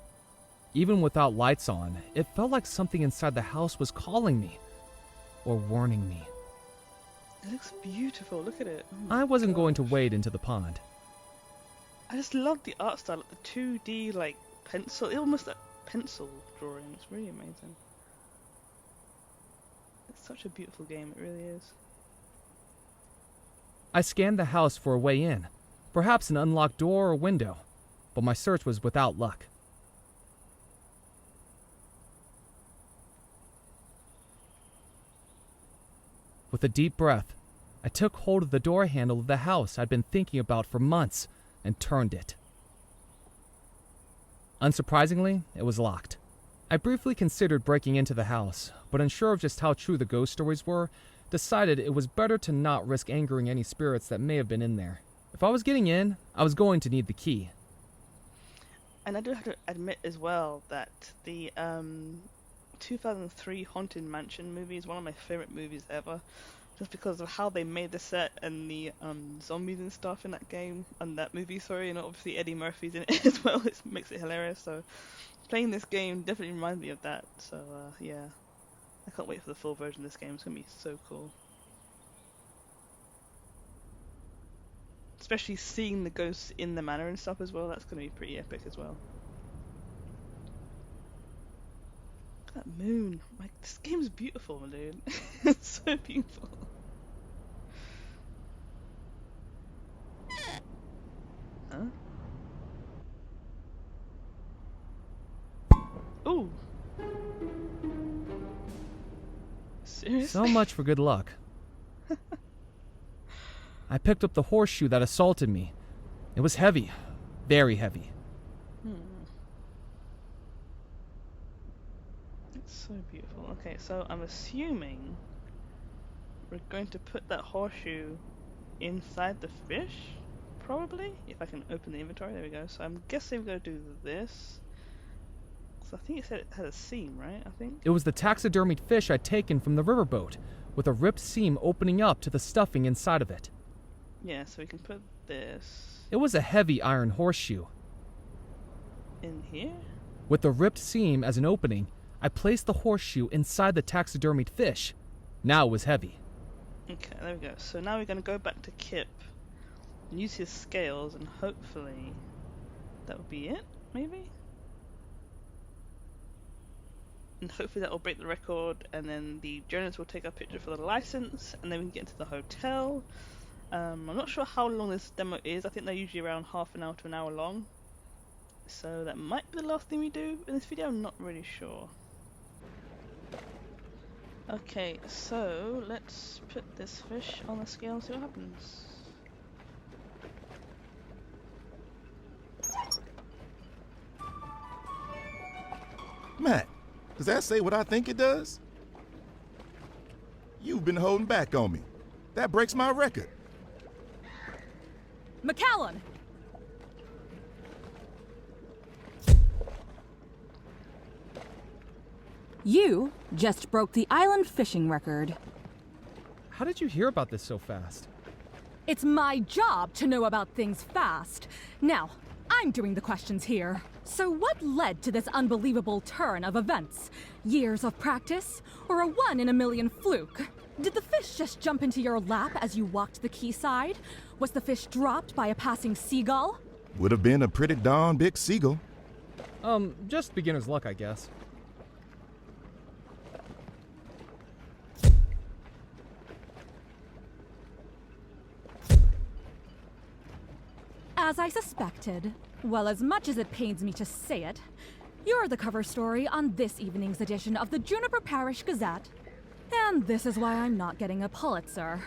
Even without lights on, it felt like something inside the house was calling me, or warning me. It looks beautiful, look at it. Oh I wasn't gosh. going to wade into the pond. I just love the art style, like the 2D like pencil, almost like pencil drawing. It's really amazing. It's such a beautiful game, it really is. I scanned the house for a way in, perhaps an unlocked door or window, but my search was without luck. With a deep breath, I took hold of the door handle of the house I'd been thinking about for months and turned it. Unsurprisingly, it was locked. I briefly considered breaking into the house, but unsure of just how true the ghost stories were, decided it was better to not risk angering any spirits that may have been in there. If I was getting in, I was going to need the key. And I do have to admit as well that the 2003 Haunted Mansion movie is one of my favorite movies ever, just because of how they made the set and the zombies and stuff in that game, and that movie, sorry, and obviously Eddie Murphy's in it as well. It makes it hilarious. So playing this game definitely reminds me of that. So yeah, I can't wait for the full version of this game. It's gonna be so cool, especially seeing the ghosts in the manor and stuff as well. That's gonna be pretty epic as well. That moon, like, this game's beautiful, dude. It's so beautiful. Huh? Ooh. Seriously? So much for good luck. I picked up the horseshoe that assaulted me. It was heavy, very heavy. So beautiful. Okay, so I'm assuming we're going to put that horseshoe inside the fish, probably, if I can open the inventory. There we go. So I'm guessing we're going to do this. So I think it said it had a seam, right? I think. It was the taxidermied fish I'd taken from the riverboat, with a ripped seam opening up to the stuffing inside of it. Yeah, so we can put this It was a heavy iron horseshoe. in here. With the ripped seam as an opening, I placed the horseshoe inside the taxidermied fish. Now it was heavy. Okay, there we go. So now we're going to go back to Kip and use his scales, and hopefully that will be it, maybe? And hopefully that will break the record, and then the journalist will take our picture for the license, and then we can get into the hotel. I'm not sure how long this demo is. I think they're usually around half an hour to an hour long. So that might be the last thing we do in this video, I'm not really sure. Okay, so let's put this fish on the scale and see what happens. Matt, does that say what I think it does? You've been holding back on me. That breaks my record. McCallan! You just broke the island fishing record. How did you hear about this so fast? It's my job to know about things fast. Now, I'm doing the questions here. So what led to this unbelievable turn of events? Years of practice? Or a 1 in a million fluke? Did the fish just jump into your lap as you walked the quayside? Was the fish dropped by a passing seagull? Would have been a pretty darn big seagull. Just beginner's luck, I guess. As I suspected, well, as much as it pains me to say it, you're the cover story on this evening's edition of the Juniper Parish Gazette. And this is why I'm not getting a Pulitzer.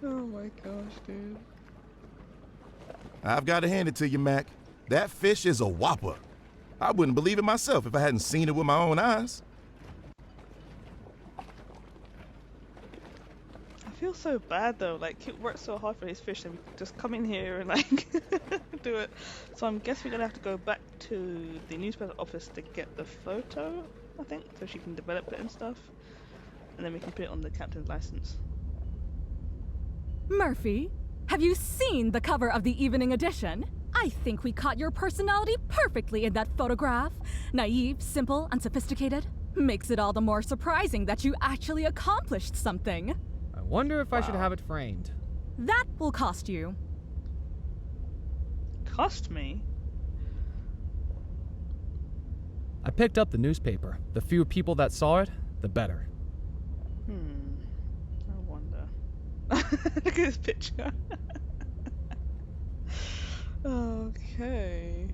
Oh my gosh, dude. I've got to hand it to you, Mac. That fish is a whopper. I wouldn't believe it myself if I hadn't seen it with my own eyes. I feel so bad though, like he worked so hard for his fish and we just come in here and like do it. So I'm guessing we're gonna have to go back to the newspaper office to get the photo. I think, so she can develop it and stuff. And then we can put it on the captain's license. Murphy, have you seen the cover of the evening edition? I think we caught your personality perfectly in that photograph. Naive, simple, unsophisticated. Makes it all the more surprising that you actually accomplished something. I wonder if I should have it framed. That will cost you. Cost me? I picked up the newspaper. The fewer people that saw it, the better. I wonder. Look at this picture. Okay.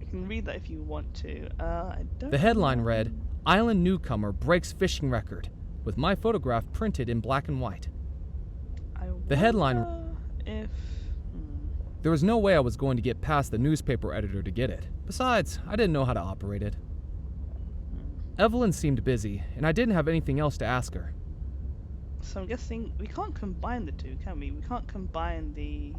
You can read that if you want to. I don't The headline know. read, "Island Newcomer Breaks Fishing Record," with my photograph printed in black and white. The headline... wonder if... There was no way I was going to get past the newspaper editor to get it. Besides, I didn't know how to operate it. Evelyn seemed busy, and I didn't have anything else to ask her. So I'm guessing we can't combine the two, can we? We can't combine the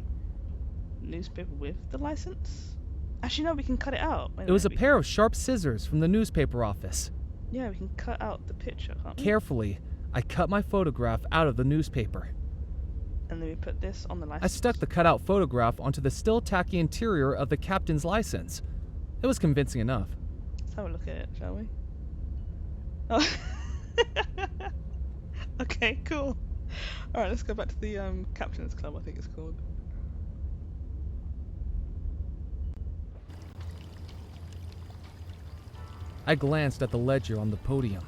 newspaper with the license? Actually, no, we can cut it out. Wait It was a minute, pair of sharp scissors from the newspaper office. Yeah, we can cut out the picture, can't we? Carefully, I cut my photograph out of the newspaper. And then we put this on the license. I stuck the cutout photograph onto the still tacky interior of the captain's license. It was convincing enough. Let's have a look at it, shall we? Oh. Okay, cool. Alright, let's go back to the Captain's Club, I think it's called. I glanced at the ledger on the podium.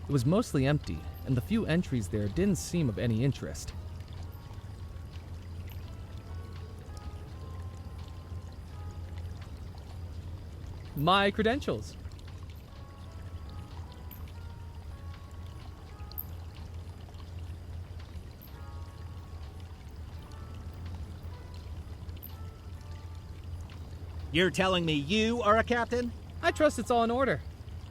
It was mostly empty, and the few entries there didn't seem of any interest. My credentials. You're telling me you are a captain? I trust it's all in order.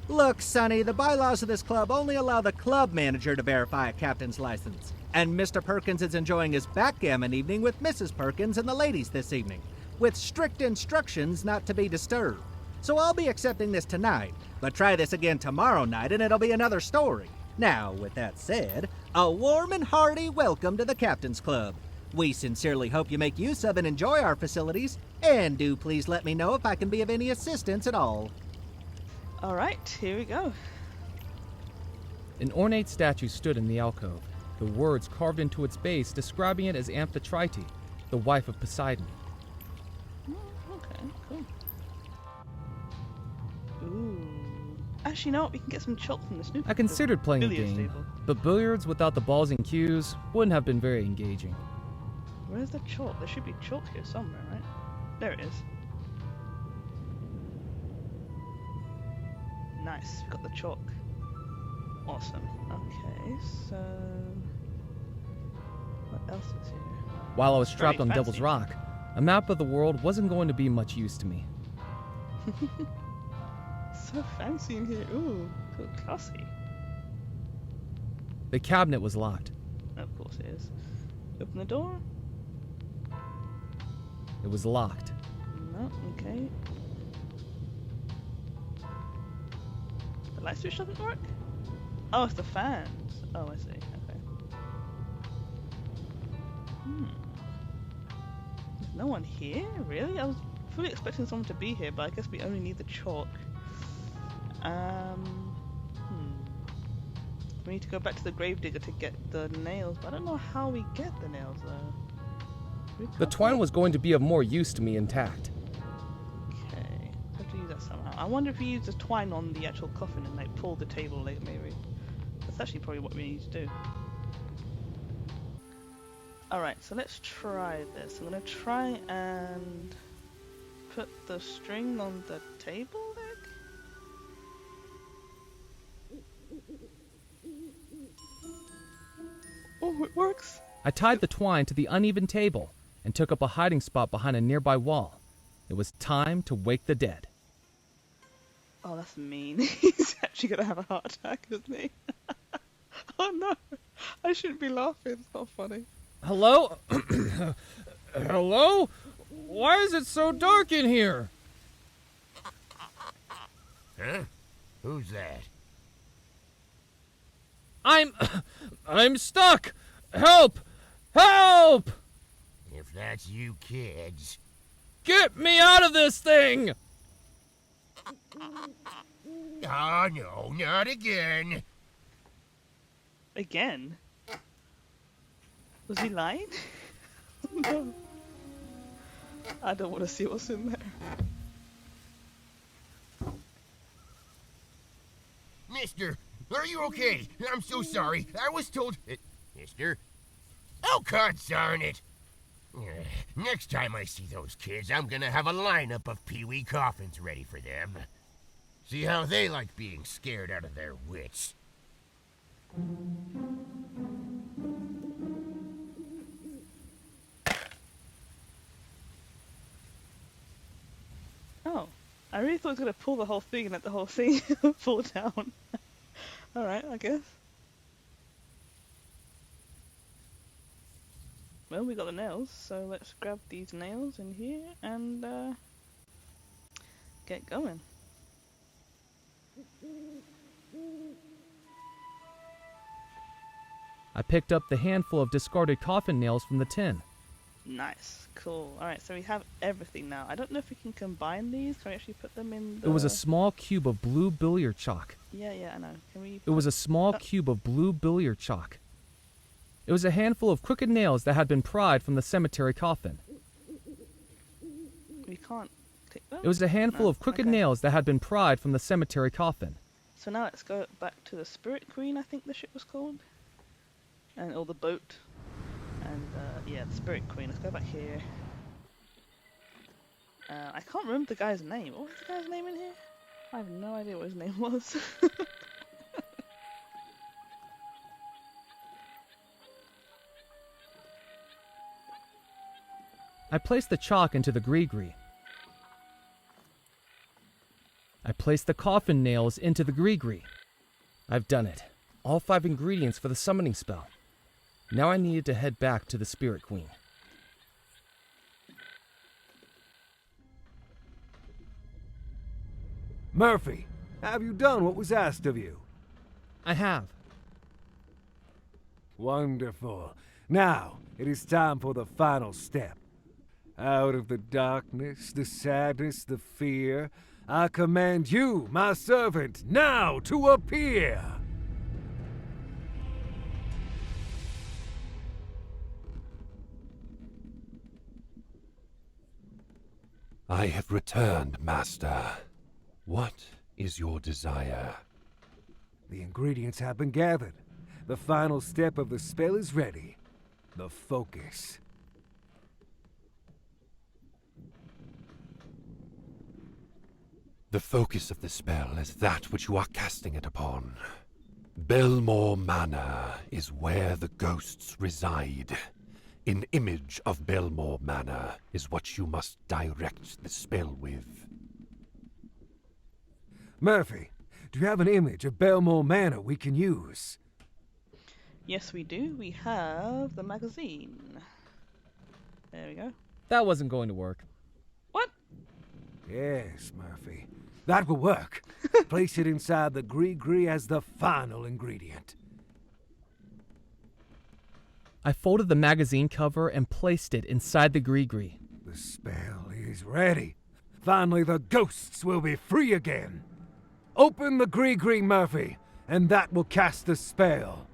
Look, Sonny, the bylaws of this club only allow the club manager to verify a captain's license. And Mr. Perkins is enjoying his backgammon evening with Mrs. Perkins and the ladies this evening, with strict instructions not to be disturbed. So I'll be accepting this tonight, but try this again tomorrow night and it'll be another story. Now, with that said, a warm and hearty welcome to the Captain's Club. We sincerely hope you make use of and enjoy our facilities, and do please let me know if I can be of any assistance at all. Alright, here we go. An ornate statue stood in the alcove, the words carved into its base describing it as Amphitrite, the wife of Poseidon. Okay, cool. Ooh. Actually, you know what? We can get some chalk from this new. I considered playing the billiards game, table. but billiards without the balls and cues wouldn't have been very engaging. Where's the chalk? There should be chalk here somewhere, right? There it is. Nice, we got the chalk. Awesome. Okay, so what else is here? While I was trapped Very on Devil's fancy. Rock, a map of the world wasn't going to be much use to me. So fancy in here. Ooh, so classy. The cabinet was locked. Of course it is. Open the door. It was locked. No, okay. The light switch doesn't work? Oh, it's the fans. Oh, I see. Okay. There's no one here? Really? I was fully expecting someone to be here, but I guess we only need the chalk. We need to go back to the gravedigger to get the nails, but I don't know how we get the nails though. The twine was going to be of more use to me intact. Okay, have to use that somehow. I wonder if we use the twine on the actual coffin and like pull the table later, maybe. That's actually probably what we need to do. Alright, so let's try this. I'm gonna try and put the string on the table leg. Oh, it works! I tied the twine to the uneven table and took up a hiding spot behind a nearby wall. It was time to wake the dead. Oh, that's mean. He's actually gonna have a heart attack, isn't he? Oh no! I shouldn't be laughing, it's not funny. Hello? Hello? Why is it so dark in here? Huh? Who's that? I'm stuck! Help! Help! If that's you kids... Get me out of this thing! Oh, no, not again. Again? Was he lying? No. I don't want to see what's in there. Mister, are you okay? I'm so sorry. I was told... Mister? Oh, God darn it. Next time I see those kids, I'm gonna have a lineup of Pee-wee coffins ready for them. See how they like being scared out of their wits. Oh, I really thought it was going to pull the whole thing and let the whole thing fall down. Alright, I guess. Well, we got the nails, so let's grab these nails in here and get going. I picked up the handful of discarded coffin nails from the tin. Nice, cool. Alright, so we have everything now. I don't know if we can combine these. Can we actually put them in the... It was a small cube of blue billiard chalk. Yeah, I know. Can we... It was a small cube of blue billiard chalk. It was a handful of crooked nails that had been pried from the cemetery coffin. We can't take them? It was a handful No, of crooked okay. nails that had been pried from the cemetery coffin. So now let's go back to the Spirit Queen, I think the ship was called. Or the boat. And yeah, the Spirit Queen. Let's go back here. I can't remember the guy's name. What was the guy's name in here? I have no idea what his name was. I placed the chalk into the gree-gree. I placed the coffin nails into the gree-gree. I've done it. All 5 ingredients for the summoning spell. Now I needed to head back to the Spirit Queen. Murphy, have you done what was asked of you? I have. Wonderful. Now, it is time for the final step. Out of the darkness, the sadness, the fear, I command you, my servant, now to appear! I have returned, Master. What is your desire? The ingredients have been gathered. The final step of the spell is ready. The focus. The focus of the spell is that which you are casting it upon. Bellemore Manor is where the ghosts reside. An image of Bellemore Manor is what you must direct the spell with. Murphy, do you have an image of Bellemore Manor we can use? Yes, we do. We have the magazine. There we go. That wasn't going to work. What? Yes, Murphy. That will work. Place it inside the gree-gree as the final ingredient. I folded the magazine cover and placed it inside the gree-gree. The spell is ready. Finally, the ghosts will be free again. Open the gree-gree, Murphy, and that will cast the spell.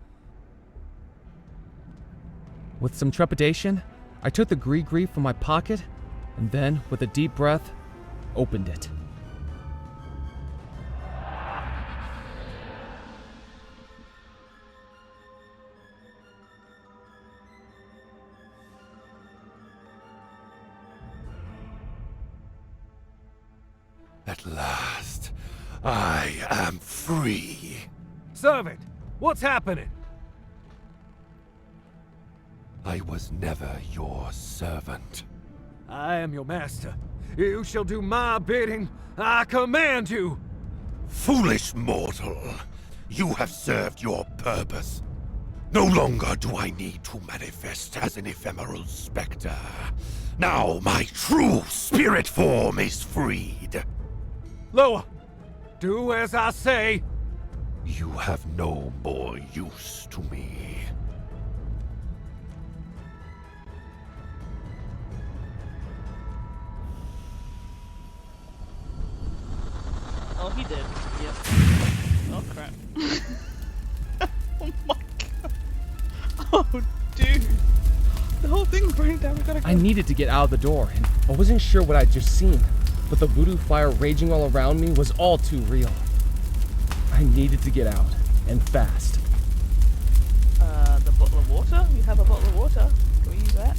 With some trepidation, I took the gree-gree from my pocket and then, with a deep breath, opened it. At last, I am free. Servant, what's happening? I was never your servant. I am your master. You shall do my bidding. I command you. Foolish mortal, you have served your purpose. No longer do I need to manifest as an ephemeral specter. Now my true spirit form is freed. Lower! Do as I say! You have no more use to me. Oh, he did. Yep. Oh, crap. Oh my god. Oh, dude. The whole thing's burning down. We gotta go. I needed to get out of the door, and I wasn't sure what I'd just seen, but the voodoo fire raging all around me was all too real. I needed to get out, and fast. The bottle of water? We have a bottle of water. Can we use that?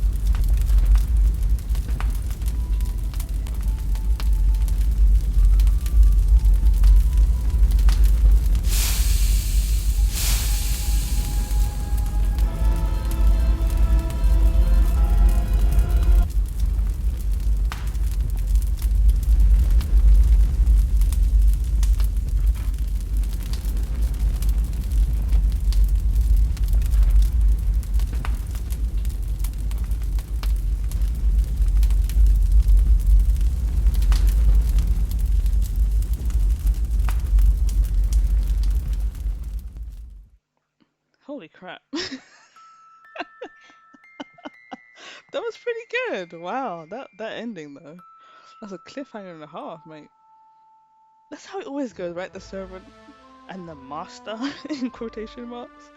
Holy crap. That was pretty good. Wow, that ending though. That's a cliffhanger and a half, mate. That's how it always goes, right? The servant and the master in quotation marks.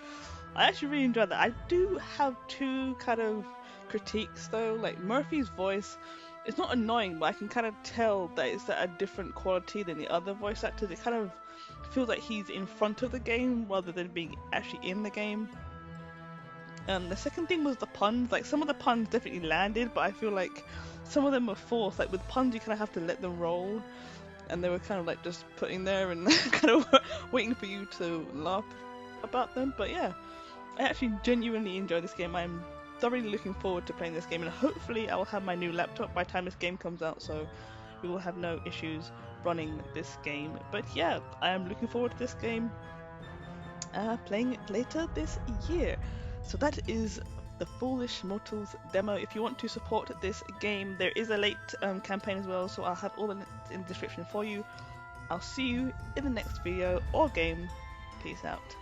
I actually really enjoyed that. I do have two kind of critiques though. Like Murphy's voice, it's not annoying, but I can kind of tell that it's at a different quality than the other voice actors. It kind of feels like he's in front of the game rather than being actually in the game. And the second thing was the puns. Like some of the puns definitely landed, but I feel like some of them were forced. Like with puns, you kind of have to let them roll, and they were kind of like just putting there and kind of waiting for you to laugh about them. But yeah, I actually genuinely enjoy this game. I'm thoroughly looking forward to playing this game, and hopefully I will have my new laptop by the time this game comes out, so we will have no issues running this game. But yeah, I am looking forward to this game, playing it later this year. So that is the Foolish Mortals demo. If you want to support this game, there is a late campaign as well, so I'll have all the links in the description for you. I'll see you in the next video or game. Peace out.